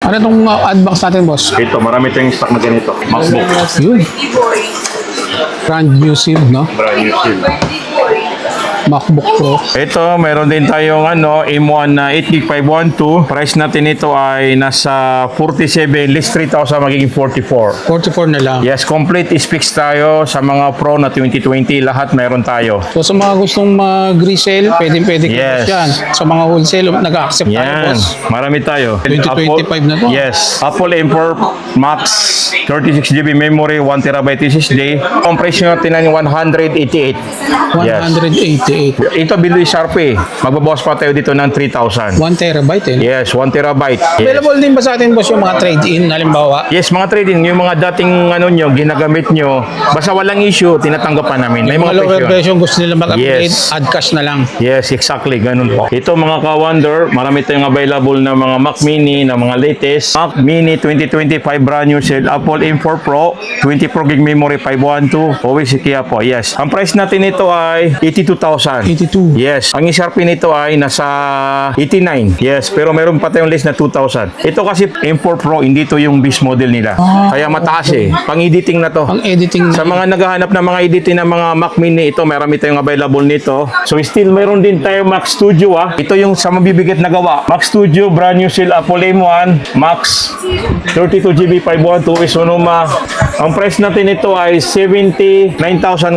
Ano itong adbox natin, boss? Ito, marami tayong stock na ganito. MacBook. Yun. Brand new seal, no? Brand new seal. MacBook Pro. Ito, meron din tayong M1 na 8GB 512. Price natin ito ay nasa 47, list 3,000 magiging 44. 44 na lang. Yes, complete specs tayo sa mga Pro na 2020. Lahat meron tayo. So sa mga gustong mag-resell, pwede Yes. yan. Sa mga wholesale, nag-accept tayo, Yan, boss. marami tayo. 2025 na to. Yes, Apple M4 Max 36GB memory, 1TB SSD. Compression natin ng 188. Yes. 188. Ito Biloy Sharpie. Magbabawas pa tayo dito ng 3,000. 1 terabyte eh. Yes, 1TB. Yes. Available din ba sa atin, boss, yung mga trade-in, halimbawa? Yes, mga trading, yung mga dating nyo, ginagamit nyo, basta walang issue, tinatanggapan namin. May Yung mga mga lower presyo. version gusto nila mag-upgrade, Yes. add cash na lang. Yes, exactly. Ganun po. Ito mga ka-wonder, marami tayong available na mga Mac Mini, na mga latest. Mac Mini 2025 brand new set. Apple M4 Pro, 24GB memory, 512. Always Kia po. Yes. Ang price natin ito ay 82,000. 82. Yes. Ang Sharpie nito ay nasa 89. Yes. Pero meron pa tayong list na 2,000. Ito kasi M4 Pro, hindi to yung base model nila. Kaya mataas eh. Pang-editing na to. Ang editing Sa na. mga naghahanap ng mga editing ng mga Mac Mini, ito marami tayong available nito. So still meron din tayo Mac Studio Ito yung sa mabibigat na gawa. Mac Studio, brand new seal, Apple M1 Max 32GB 512 Sonoma. Ang price natin ito ay 79,000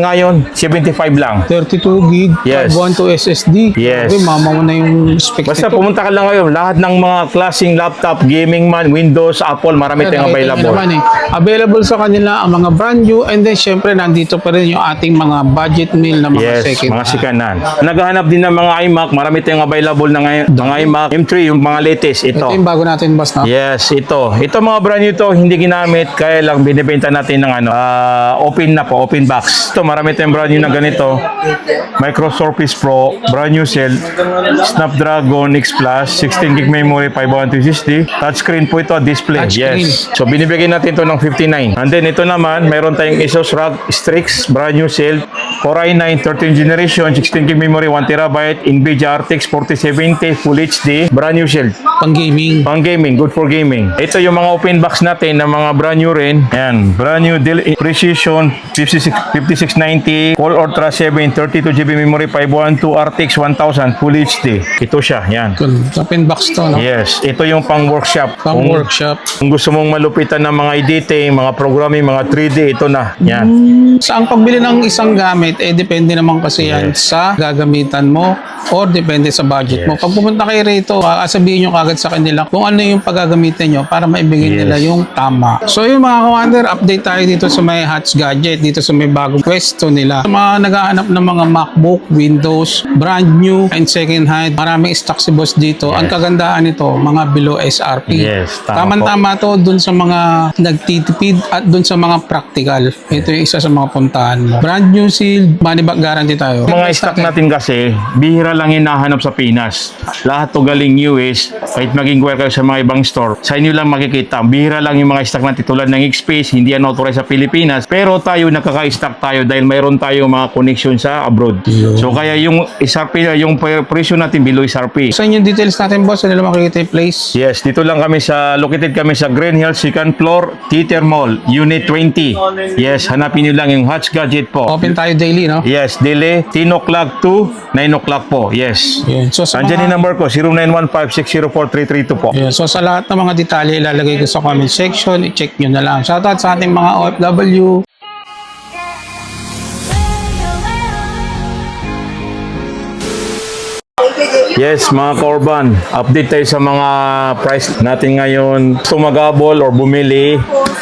ngayon, 75 lang. 32 gig, Yes. 512 SSD. Yes. Okay, mama mo na yung specs Basta nito. pumunta ka lang ngayon, lahat ng mga klaseng laptop, gaming man, Windows, Apple, marami tayong Nakita niyo available. naman eh. Available sa kanila ang mga brand new, and then syempre nandito pa rin yung ating mga budget meal na mga Yes, second mga hand. sikanan. Naghahanap din ng mga iMac, marami tayong available na ngayon. Mga iMac M3, yung mga latest, ito. Ito yung bago natin, boss, no? Yes, ito. Ito mga brand new to, hindi ginamit, kaya lang binibenta natin ng open na po, open box. Ito, marami tayong brand new na ganito. Micro Surface Pro, brand new cell, Snapdragon X Plus, 16GB memory, 512 SSD. Touchscreen po ito, display. Touchscreen. Yes. So binibigyan natin to ng 59. And then ito naman, meron tayong Asus ROG Strix, brand new cell, Core i9, 13th generation, 16GB memory, 1TB, NVIDIA RTX 4070, Full HD, brand new cell. Pang gaming. Pang gaming, good for gaming. Ito yung mga open box natin na mga brand new rin. Yan, brand new Dell Precision 5690, Core Ultra 7, 32GB memory, 512 RTX 1000, Full HD. Ito siya, yan. Open box to, no? Yes, ito yung pang workshop. Pang workshop. Kung gusto mong malupitan ng mga editing, mga programming, mga 3D, ito na. Yan. Sa ang pagbili ng isang gamit, depende naman kasi yan sa gagamitan mo or depende sa budget mo. Yes. Pag pumunta kayo rito, sabihin nyo kagad sa kanila kung ano yung paggagamitan nyo para maibigay nila yung tama. So yung mga ka-wonder, update tayo dito sa may Hats Gadget, dito sa may bagong pwesto nila. Sa mga naghahanap ng mga MacBook, Windows, brand new and second hand, maraming stock si boss dito. Ang kagandahan nito, mga below SRP. Yes, tama Tama-tama to dun sa mga nagtitipid at dun sa mga practical. Ito yung isa sa mga puntahan mo. Brand new seal, money back guarantee tayo. Mga stock natin kasi, bihira lang hinahanap sa Pinas. Lahat to galing US, kahit mag-inquire kayo sa mga ibang store, sa inyo lang makikita. Bihira lang yung mga stock natin tulad ng X-Space, hindi yan authorized sa Pilipinas. Pero tayo, nakaka-stock tayo dahil mayroon tayong mga connection sa abroad. So kaya yung SRP, yung presyo natin below SRP. Sa yung details natin, boss, ano lang makikita yung place? Yes, dito lang kami located kami sa Green Hills, 2nd floor, Theater Mall, Unit 20. Yes, hanapin nyo lang yung Hats Gadget po. Open tayo daily, no? Yes, daily, 10 o'clock to 9 o'clock po. Yes. Yan. So sa Andyan yung mga, number ko, 0915-604-332 po. yan. So sa lahat ng mga detalye, ilalagay ko sa comment section, i-check nyo na lang. Shoutout sa ating mga OFW. Yes, mga Korban, update tayo sa mga price natin ngayon. Gusto mag-abol or bumili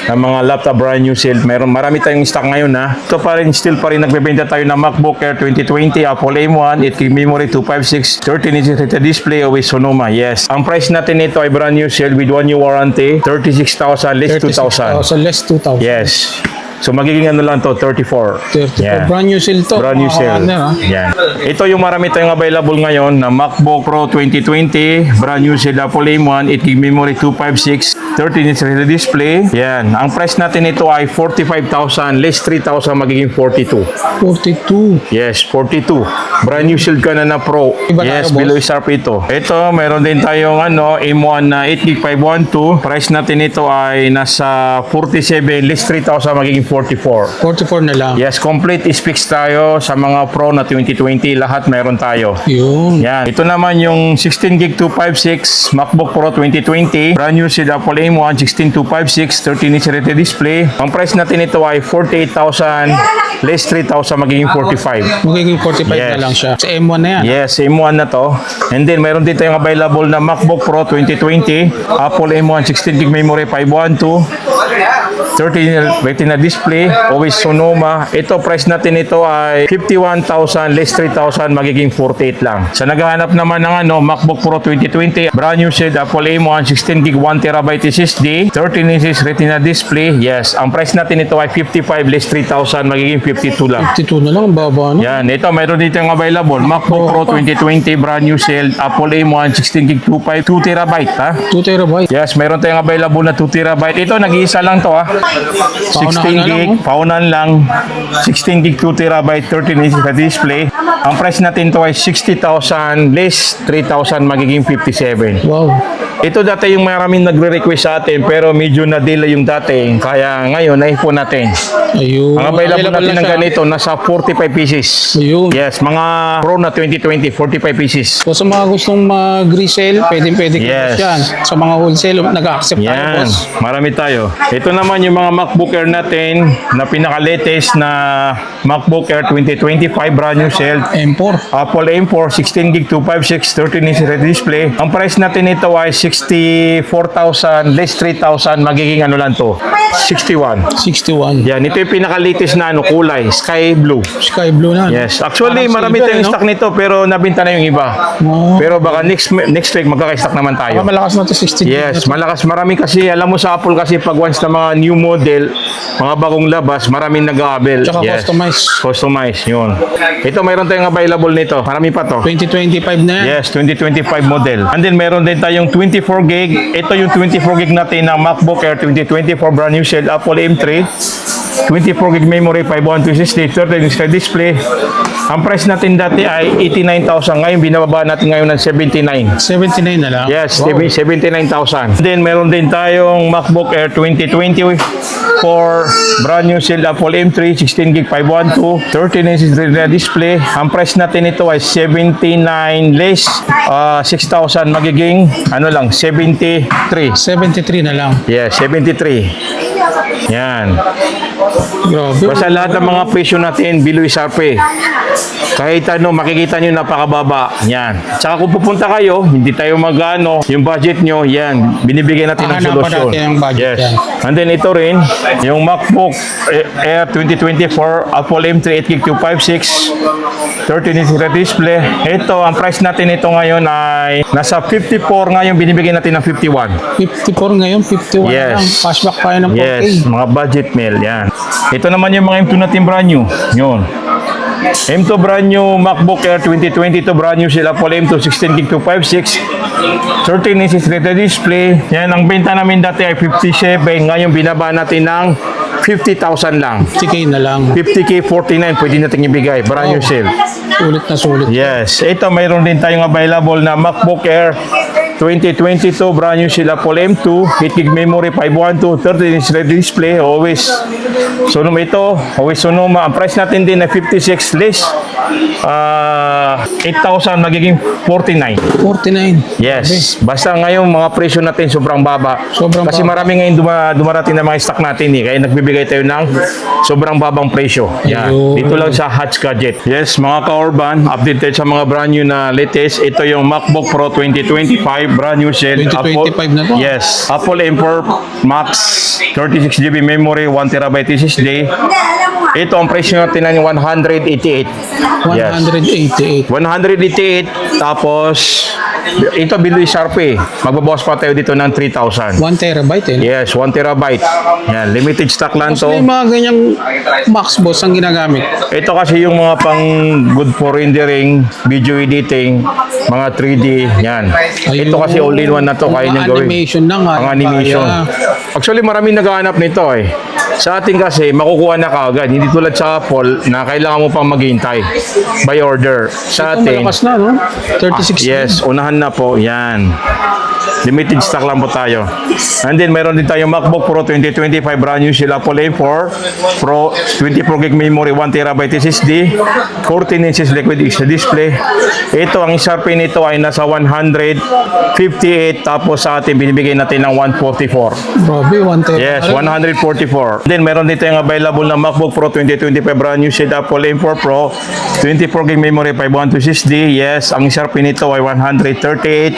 ng mga laptop brand new sale. Marami tayong stock ngayon ha. Ito pa rin, still pa rin nagbebenta tayo ng MacBook Air 2020, Apple M1, 8GB memory, 256, 13-inch display with Sonoma. Yes. Ang price natin nito ay brand new sale with 1 year warranty, 36,000, less 2,000. So less 2,000. Yes. So magiging ano lang to, 34. 34. Yan. Brand new seal to. Brand new mga cell. ka-wonder, ha? Yan. Ito yung marami tayong available ngayon na MacBook Pro 2020, brand new cell Apple M1, 8GB memory, 256, 13-inch display. Yan. Ang price natin ito ay 45,000, less 3,000, magiging 42. 42. Yes, 42. Brand new shield ka na Pro. Iba Yes, tayo, boss. below sharp ito. Ito, meron din tayong M1 na 8GB 512. Price natin ito ay nasa 47, less 3,000, magiging 44. 44 na lang. Yes, complete specs tayo sa mga Pro na 2020. Lahat meron tayo. Yun. Yan. Ito naman yung 16GB 256 MacBook Pro 2020. Brand new seed Apple M1 16256 13-inch retina display. Ang price natin ito ay 48,000 less 3,000 magiging 45. Magiging 45 Yes. na lang siya. Sa M1 na yan. Yes, M1 na to. And then meron din tayong available na MacBook Pro 2020, Apple M1 16GB memory 512, 13 retina display, always Sonoma. Ito price natin ito ay 51,000 less 3,000 magiging 48 lang. Sa naghahanap naman ng MacBook Pro 2020, brand new set Apple M1 16GB 1TB SSD, 13 inches retina display. Yes, ang price natin ito ay 55 less 3,000 magiging 52 lang. 52 na lang. Ang baba, no? Yan, ito mayroon dito yung available. MacBook Pro 2020, brand new cell, Apple M1 16GB 2TB ha. 2 terabyte. Yes, meron tayong available na 2TB. Ito, nag-iisa lang to ha. 16GB, paunan lang. 16GB 2TB, 13 inches na display. Ang price natin to ay 60,000 less 3,000 magiging 57. Wow. Ito dati yung maraming nagre-request sa atin pero medyo na-delay yung dati. Kaya ngayon, naipon natin. Ayun. Ang available natin na ng siya. ganito, nasa 45 pieces. Ayun. Yes, mga Pro na 2020, 45 pieces. So sa mga gustong mag-resell, pwede Yes. yan. Sa mga wholesale, nag-accept tayo, Yan, boss. marami tayo. Ito naman yung mga MacBook Air natin na pinaka-latest na MacBook Air 2025 brand new cell. M4. Apple M4 16GB 256 13-inch display. Ang price natin ito ay 64,000 less 3,000 magiging ano lang to, 61. 61. Yan, ito yung pinaka-latest na kulay, sky blue. Sky blue na. Yes, actually Parang marami silver, tayong no? stock nito pero nabenta na yung iba. Oh. Pero baka next week magkaka-stock naman tayo. Malakas na to 60. Yes, malakas. Marami kasi, alam mo sa Apple kasi pag once na mga new model, mga bagong labas, maraming nag-aabel. Tsaka customize. Customize, yun. Ito, mayroon tayong available nito. Marami pa to. 2025 na yan. Yes, 2025 model. And then meron din tayong 24 gig. Ito yung 24 gig natin na MacBook Air 2024 brand new shell Apple M3. 24 gig memory, 51260, 13-inch display. Ang price natin dati ay 89,000. Ngayon, binababa natin ngayon ng 79. 79 na lang. Yes, Wow. 79,000. Then meron din tayong MacBook Air 2020 for brand new cell Apple M3 16GB 512 13-inch retina display. Ang price natin ito ay 79 less 6,000 magiging ano lang 73. 73 na lang. Yes, 73. Yan. Grabe. Basta lahat ng mga presyo natin below SRP. Kahit makikita nyo napakababa. Yan. Tsaka kung pupunta kayo, hindi tayo magano, yung budget nyo, yan, binibigyan natin ng Hahanapan solusyon. natin ang budget Yes. yan. And then ito rin, yung MacBook Air 2024 Apple M3 8GB 256 13-inch display. Ito, ang price natin ito ngayon ay nasa 54, ngayon binibigyan natin ng 51. 54 ngayon, 51 Yes. na lang. Cashback tayo ng 4K. Yes, mga budget meal, yan. Ito naman yung mga M2 natin brand new. Yun. M2 brand new MacBook Air 2022 brand new sila Apple M2 16GB 256 13-inch retina display. Yan, ang benta namin dati ay 57. Ngayon binaba natin ng 50,000 lang. 50K na lang. 50K 49 pwede natin ibigay. Brand new sale. Sulit na sulit. Yes. Ito, mayroon din tayong available na MacBook Air 2022 brand new sila Apple M2 8GB memory 512 13-inch display. Always Sonoma ito. Always Sonoma. Ang price natin din ay 56 less 8,000 magiging 49. 49. Yes. Basta ngayon mga presyo natin sobrang baba. Sobrang Kasi baba. marami ngayon dumarating na mga stock natin eh. Kaya nagbibigay tayo ng sobrang babang presyo. Yan. Ayun. Dito lang sa Hats Gadget. Yes, mga ka-Urban, updated sa mga brand new na latest. Ito yung MacBook Pro 2025 brand new shell. 2025 na to. Yes. Apple M4 Max 36GB memory 1TB SSD. Ito ang presyo natin ng 188. Yes. 188. 188, tapos ito Biloy Sharpie. Magbabawas pa tayo dito ng 3,000. 1 terabyte eh. Yes, 1 terabyte. Yan, limited stock lang So, to. yung mga ganyang Max boss ang ginagamit. Ito kasi yung mga pang good for rendering, video editing, mga 3D, yan. Ito kasi all-in-one na to, kaya Mga niyang gawin. animation na nga. Ang animation. Kaya. Actually, maraming naghahanap nito eh. Sa atin kasi, makukuha na kaagad. Hindi tulad sa Apple na kailangan mo pang maghintay by order. Sa Ito atin, malakas na, no? 36 yes, unahan na po. Yan. Limited stock lang po tayo. And then, mayroon din tayong MacBook Pro 2025 brand new sila Apple A4 Pro 24 gig memory, 1 terabyte SSD, 14 inches liquid display. Ito, ang Sharpie nito ay nasa 158, tapos sa atin, binibigay natin ng 144. Grabe, 1 terabyte. Yes, 144. Then, meron dito yung available na MacBook Pro 2025 brand new set Apple M4 Pro, 24 gig memory, 512 SSD. Yes, ang Sharpie nito ay 138.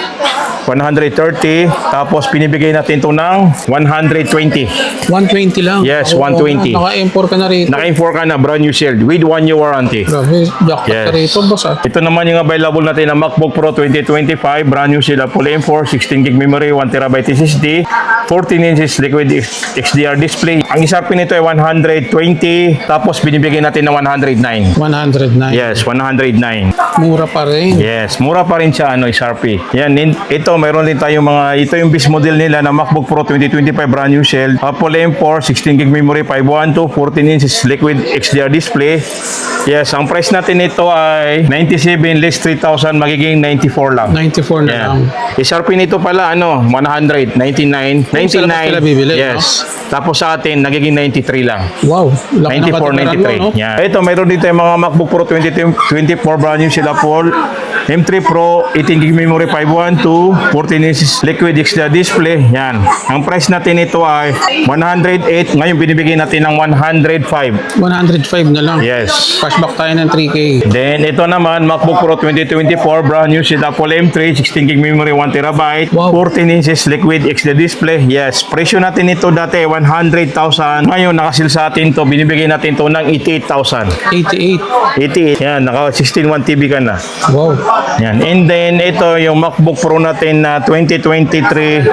130, tapos pinibigay natin ito ng 120. 120 lang. Yes, Oo, 120. Naka-import ka na rito. Naka-4 ka na, brand new shield with 1 year warranty. Grabe, jackpot Yes. ka rito, boss ah. Ito naman yung available natin na MacBook Pro 2025, brand new sila Apple M4, 16 gig memory, 1 terabyte SSD, 14 inches liquid XDR display. Ang Sharpie nito ay 120, tapos binibigay natin ng 109. 109. Yes, 109. Mura pa rin. Yes, mura pa rin siya Sharpie. Yan, ito mayroon din tayong ito yung base model nila na MacBook Pro 2025 brand new shell, Apple M4, 16 gig memory, 512, 14 inches liquid XDR display. Yes, ang price natin nito ay 97 less 3,000, magiging 94 lang. 94 na lang. Yan. Sharpie nito pala 100, 99, Kung sa labas sila bibili, yes. Tapos sa atin nagiging 93 lang. Wow, laki ng 94, katagaran 93. mo, no? Yan. Ito, mayroon dito yung mga MacBook Pro 2024 brand new sila Paul. M3 Pro, 18 gig memory, 512, 14 inches liquid XDR display. Yan. Ang price natin ito ay 108. Ngayon, binibigay natin ng 105. 105 na lang. Yes. Cashback tayo ng 3K. Then, ito naman, MacBook Pro 2024 brand new sila Apple M3, 16 gig memory, 1 terabyte, Wow. 14 inches liquid XDR display. Yes. Presyo natin ito dati, 100,000. Ngayon, nakasil sa atin to, binibigay natin to ng 88,000. 88. 88. Yan, naka 16.1 TB ka na. Wow. Yan. And then, ito yung MacBook Pro natin na 2023.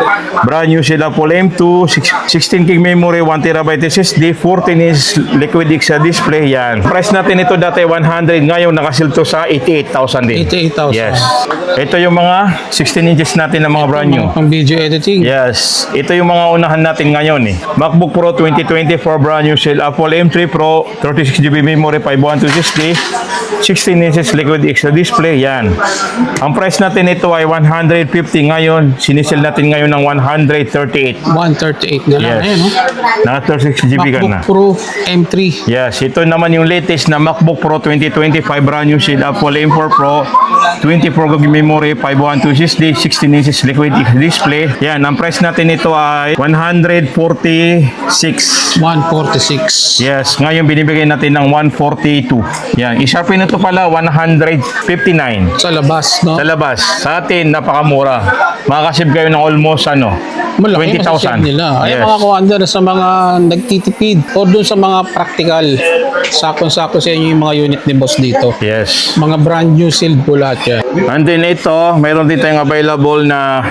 Brand new sila Full M2, 16 gig memory, 1 terabyte SSD, 14 inch liquid XDR display. Yan. Price natin ito dati 100. Ngayon, nakasil to sa 88,000 din. 88,000. Yes. Ito yung mga 16 inches natin na mga brand new. Pang video editing. Yes. Ito yung mga unahan natin ngayon eh. MacBook Pro 2024 brand new shell, Apple M3 Pro, 36GB memory, 512 SSD, 16 inches liquid XDR display. Yan. Ang price natin ito ay 150. Ngayon, sinisell natin ngayon ng 138. 138 na lang. Yes. Ayan, no? Naka 36GB ka na. MacBook Pro M3. Yes, ito naman yung latest na MacBook Pro 2025 brand new shell, Apple M4 Pro, 24GB memory, 512 SSD, 16 inches liquid display. Yan, ang price natin ito ay 146. 146. Yes, ngayon binibigay natin ng 142. Yan, i-sharpin na ito pala 159. Sa labas, no? Sa labas, sa atin napakamura. Makakasave kayo ng almost Malaki 20,000. nila. Ay, Yes. mga commander, sa mga nagtitipid o dun sa mga practical, sakong-sako sa inyo yung mga unit ni boss dito. Yes. Mga brand new sealed po lahat yan. And then ito, mayroon din tayong available na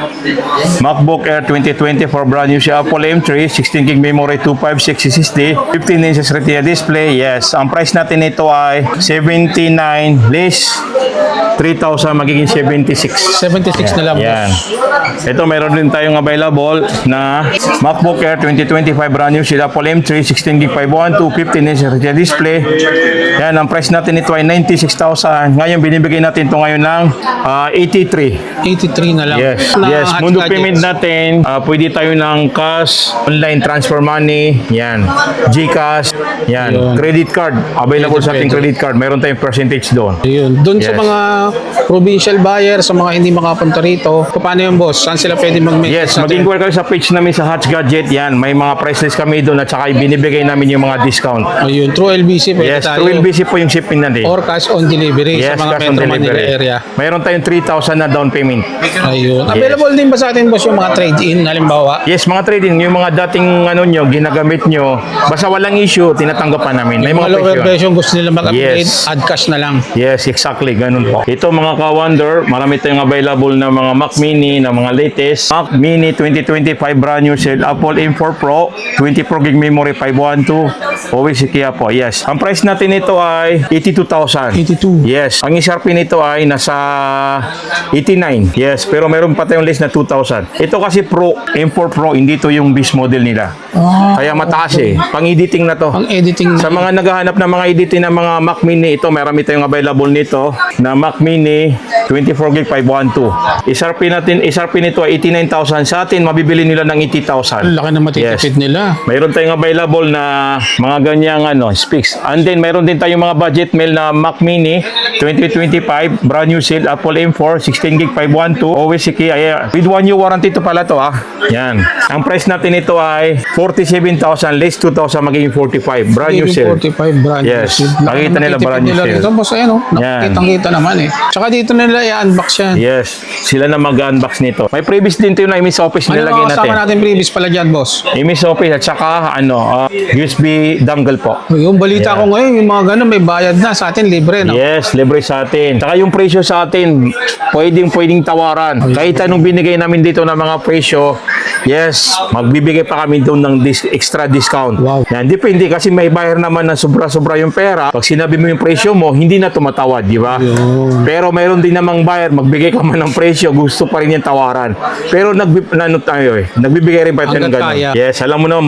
MacBook Air 2024 brand new siya, Apple M3, 16 gig memory, 256 SSD, 15 inches Retina display. Yes, ang price natin ito ay 79 less 3,000, magiging 76. 76 na lang. Yan. Ito, mayroon din tayong available na MacBook Air 2025 brand new sila Apple M3, 16 gig 512, 15 inch Retina display. Yan, ang price natin ito ay 96,000. Ngayon, binibigay natin ito ngayon ng 83. 83 na lang. Yes, Na yes. hot Mundo gadgets. payment natin, pwede tayo ng cash, online transfer money, yan. GCash, yan. Yun. Credit card, available sa ating Pwede. credit card. Meron tayong percentage doon. Ayun. Doon sa Yes. mga provincial buyer, sa mga hindi makapunta rito, paano yung boss? Saan sila pwede mag-message? Yes, mag-inquire kayo sa page namin sa Hats Gadget. Yan, may mga price list kami doon at saka ibinibigay namin yung mga discount. Ayun, through LBC pwede Yes, tayo. through LBC po yung shipping natin. Or cash on delivery Yes, sa mga cash on Metro Manila delivery. area. Mayroon tayong 3,000 na down payment. Ayun. Available din ba sa atin boss yung mga trade-in halimbawa? Yes, mga trading, yung mga dating ginagamit nyo, basta walang issue, tinatanggap pa namin. May Yung mga mga lower presyo. version gusto nila mag-upgrade, Yes. add cash na lang. Yes, exactly. Ganun po. Ito mga ka-wonder, marami tayong available na mga Mac Mini, na mga latest. Mac Mini 2025 brand new set, Apple M4 Pro, 24 gig memory, 512, always Kia po. Yes. Ang price natin ito ay 82,000. 82. Yes. Ang SRP nito ay nasa 89. Yes, pero meron pa tayong list na 2,000. Ito kasi Pro, M4 Pro, hindi to yung base model nila. Kaya mataas Pang-editing na to. Ang editing Sa mga naghahanap ng mga editing ng mga Mac Mini, ito marami tayong available nito na Mac Mini 24 gig 512. SRP nito ay 89,000. Sa atin, mabibili nila ng 80,000. ang laki na matitipid nila. Mayroon tayong available na mga ganyang specs. And then mayroon din tayong mga budget mail na Mac Mini 2025 brand new sale, Apple M4 16 gig 512, always Kia. With 1 year warranty to pala to Yan. Ang price natin ito ay 47,000 less 2,000 magiging 45. Brand new sale. 45 brand new Yes. sale. Nakita nila brand new sale. Ito boss, ayan nakikitang-kita naman Tsaka dito nila i-unbox yan. Yes. Sila na mag-unbox nito. May previous din ito yung Imis Office Ano nilagay mga kasama natin. natin previous pala dyan boss? Imis Office at saka USB dongle po. Yung balita ko ngayon, yung mga ganun may bayad na. Sa atin libre no? Yes, libre sa atin. Saka yung presyo sa atin, pwedeng tawaran. Kahit anong binigay namin dito na mga presyo, yes, magbibigay pa kami doon ng extra discount. Wow. Yan, depende kasi may buyer naman na sobra-sobra yung pera. Pag sinabi mo yung presyo mo, hindi na tumatawad, di ba? Yun. Pero mayroon din namang buyer, magbigay ka man ng presyo, gusto pa rin yung tawaran. Pero nagbibigay rin pa tayo ng Hanggat ganun. kaya. Yes, alam mo naman,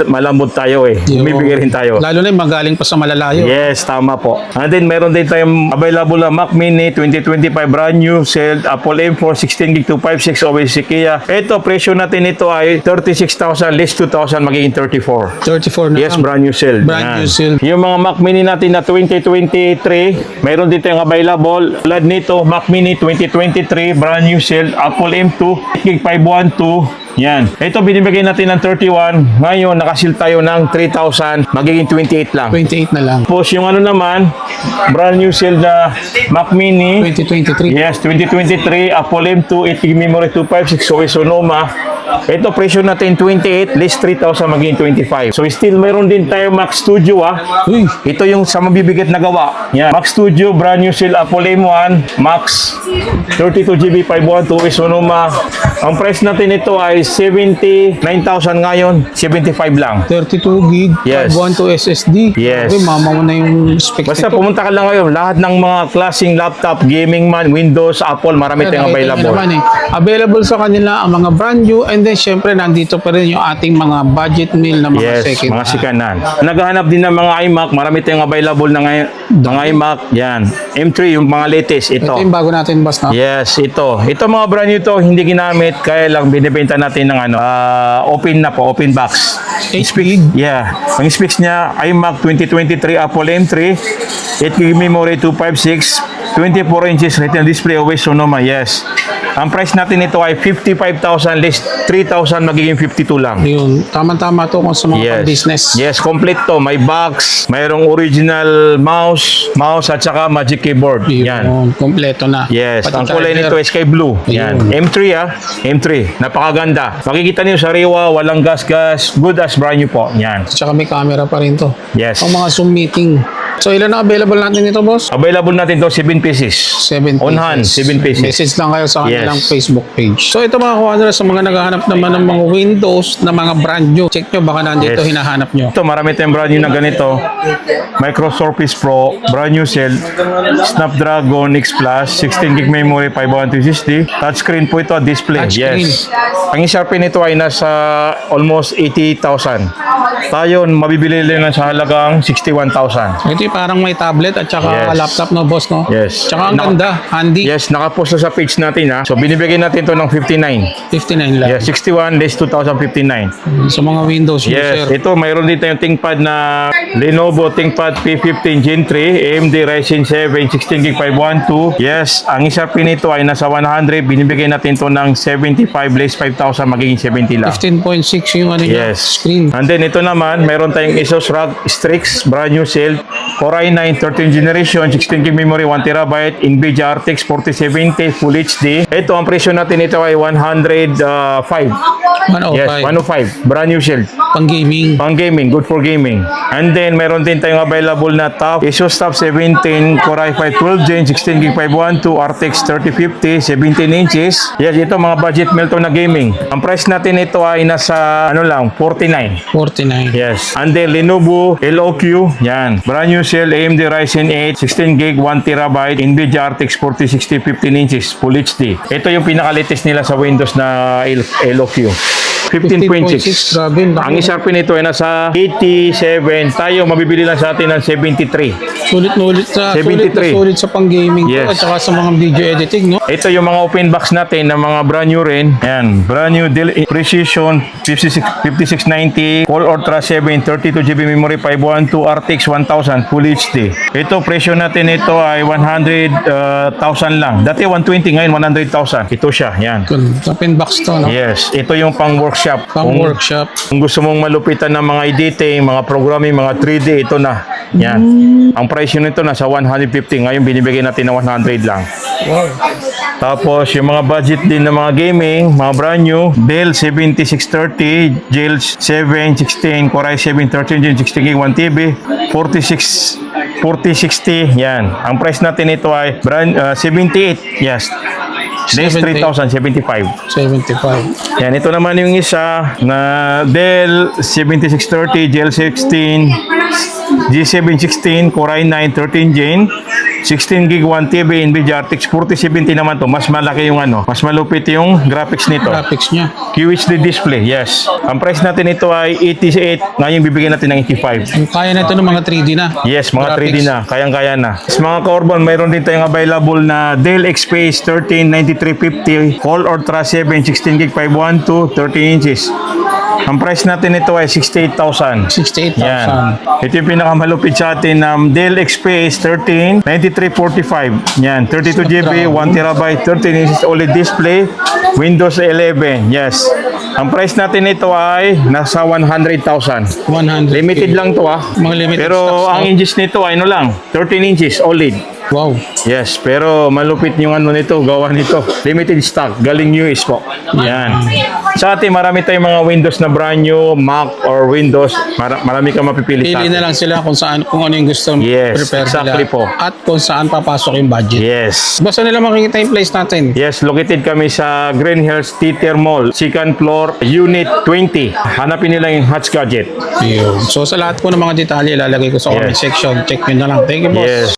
malambot tayo Yun. Bumibigay rin tayo. Lalo na yung magaling pa sa malalayo. Yes, tama po. And then, meron din tayong available na Mac Mini 2025 brand new sale, Apple M4 16 gig 256 always Kia. Ito, presyo natin ito ay 36,000 less 2,000 magiging 34. 34 na Yes, lang. brand new sale. Brand new sale. Yung mga Mac Mini natin na 2023, meron din tayong available. Tulad nito, Mac Mini 2023 brand new sale, Apple M2 gig 512. Yan. Ito, binibigay natin ng 31. Ngayon, nakasil tayo ng 3,000, magiging 28 lang. 28 na lang. Tapos yung naman, brand new sale na Mac Mini. 2023. Yes, 2023, Apple M2, 8 gig memory, 256, OS Sonoma. Ito, presyo natin 28, less 3,000, magiging 25. So, still meron din tayo Mac Studio Uy, Ito yung sa mabibigat na gawa. Yan. Mac Studio, brand new sale, Apple M1, Max, 32GB, 512, OS Sonoma. Ang price natin ito ay 79,000 ngayon, 75 lang. 32 gig, Yes. 512 SSD. Yes. Okay, mama mo na yung specs Basta nito. pumunta ka lang ngayon, lahat ng mga klaseng laptop, gaming man, Windows, Apple, marami tayong Nakita niyo available. naman Available sa kanila ang mga brand new, and then syempre nandito pa rin yung ating mga budget meal na mga Yes, second mga hand. sikanan. Naghahanap din ng mga iMac, marami tayong available na ngayon. Mga iMac, yan. M3, yung mga latest, ito. Ito yung bago natin boss na. Yes, ito. Ito mga brand new to, hindi ginamit, kaya lang binibenta natin ng open na po, open box. 8 gig. Yeah. Ang specs niya, iMac 2023 Apple M3, 8 GB memory, 256, 24 inches retina display, always Sonoma, yes. Ang price natin ito ay 55,000 less 3,000 magiging 52 lang. Yun, tama-tama to kung sa mga business. Yes, complete to. May box, mayroong original mouse at saka magic keyboard. Yan. Yun, kompleto na. Yes, Pati ang kulay charger. nito ay sky blue. Yan. Ayun. M3 M3. Napakaganda. Makikita niyo sa riwa, walang gas-gas. Good as brand new po. Yan. Tsaka may camera pa rin to. Yes. Ang mga Zoom meeting. So, ilan na available natin ito, boss? Available natin to 7 pieces. 7 On hand, 7 pieces. Message lang kayo sa kanilang Yes. Facebook page. So, ito mga kuwadra, sa mga naghahanap naman ng mga Windows na mga brand new. Check nyo, baka nandito Yes. hinahanap nyo. Ito, marami tayong brand new na ganito. Microsoft Surface Pro, brand new cell, Snapdragon X Plus, 16 gig memory, 512 SSD. Touchscreen po ito, display. Touchscreen. Yes. Ang SRP nito ay nasa almost 80,000. Tayo, mabibili lang sa halagang 61,000. Ito parang may tablet at saka Yes. laptop, no, boss, no? Yes. Tsaka ang ganda, handy. Yes, nakapost na sa page natin ha. So binibigyan natin to ng 59. 59 lang. Yes, 61 less 2059. Sa mga Windows Yes, user. ito mayroon din tayong ThinkPad na Lenovo ThinkPad P15 Gen 3, AMD Ryzen 7 16GB 512. Yes, ang XRP nito ay nasa 100. Binibigyan natin to ng 75 less 5,000 magiging 70 lang. 15.6 yung ano niya, Yes. screen. And then ito naman, mayroon tayong Asus ROG Strix, brand new cell, Core i9 13th generation, 16GB memory, 1TB, NVIDIA RTX 4070 Full HD. Ito, ang presyo natin ito ay 105. 105. Yes, 105. Brand new cell. Pang gaming. Pang gaming, good for gaming. And then, meron din tayong available na top, Asus TUF 17, Core i5 12 Gen, 16GB 512, RTX 3050, 17 inches. Yes, ito mga budget meal to na gaming. Ang price natin ito ay nasa, 49. 49. Yes. And then, Lenovo LOQ, yan. Brand new cell, AMD Ryzen 8, 16GB, 1TB, NVIDIA RTX 4060, 15 inches, Full HD. Ito yung pinaka-latest nila sa Windows na LOQ. 15.6. Grabe, laki. Ang XRP nito ay nasa 87. Tayo, mabibili lang sa atin ng 73. Sulit na ulit sa 73. sulit sa pang gaming Yes. at saka sa mga video editing, no? Ito yung mga open box natin na mga brand new rin. Ayan, brand new Dell Precision 5690, Core Ultra 7, 32GB memory, 512, RTX 1000, Full HD. Ito, presyo natin ito ay 100,000 lang. Dati 120, ngayon 100,000. Ito siya, yan. Sa pin box to, no? Yes, ito yung pang workshop. Pang workshop. Kung gusto mong malupitan ng mga editing, mga programming, mga 3D, ito na. Yan. Ang price yun nito nasa 150. Ngayon binibigay natin ng 100 lang. Wow. Tapos yung mga budget din ng mga gaming, mga brand new, Dell 7630, Dell 716, Core i7 13 Gen 16GB 1TB, 4060, yan. Ang price natin ito ay 78, yes. Less 3,075. 75. Yan, ito naman yung isa na Dell 7630, Dell 16, G716, Core i9 13 Gen, 16GB 1TB, NVIDIA RTX 4070 naman to. Mas malaki yung mas malupit yung graphics nito. Graphics niya. QHD display, yes. Ang price natin ito ay 88, ngayon bibigyan natin ng 85. Yung kaya na ito ng mga 3D na. Yes, mga 3D Graphics. na. Kayang-kaya na. Sa mga ka-Orban, mayroon din tayong available na Dell XPace 139350, Core Ultra 7, 16GB 512, 13 inches. Ang price natin ito ay 68,000. 68,000. Yan. Ito yung pinakamalupit sa atin ng Dell XPace 13 9345. Yan, 32GB, 1TB, 13 inches OLED display, Windows 11. Yes. Ang price natin ito ay nasa 100,000. 100. Limited lang to Mga limited Pero stocks, ang no? inches nito ay lang, 13 inches OLED. Wow. Yes, pero malupit yung nito, gawa nito. Limited stock, galing US po. Yan. Sa atin, marami tayong mga Windows na brand new, Mac or Windows. Marami kang mapipili sa Pili na atin. lang sila kung ano yung gusto Yes, prepare exactly nila. po. At kung saan papasok yung budget. Yes. Basta nila makikita yung place natin. Yes, located kami sa Green Hills Theater Mall, second floor, Unit 20. Hanapin nila yung Hats Gadget. Yun. So sa lahat po ng mga detalye, ilalagay ko sa comment Yes. section. Check nyo na lang. Thank you, boss. Yes.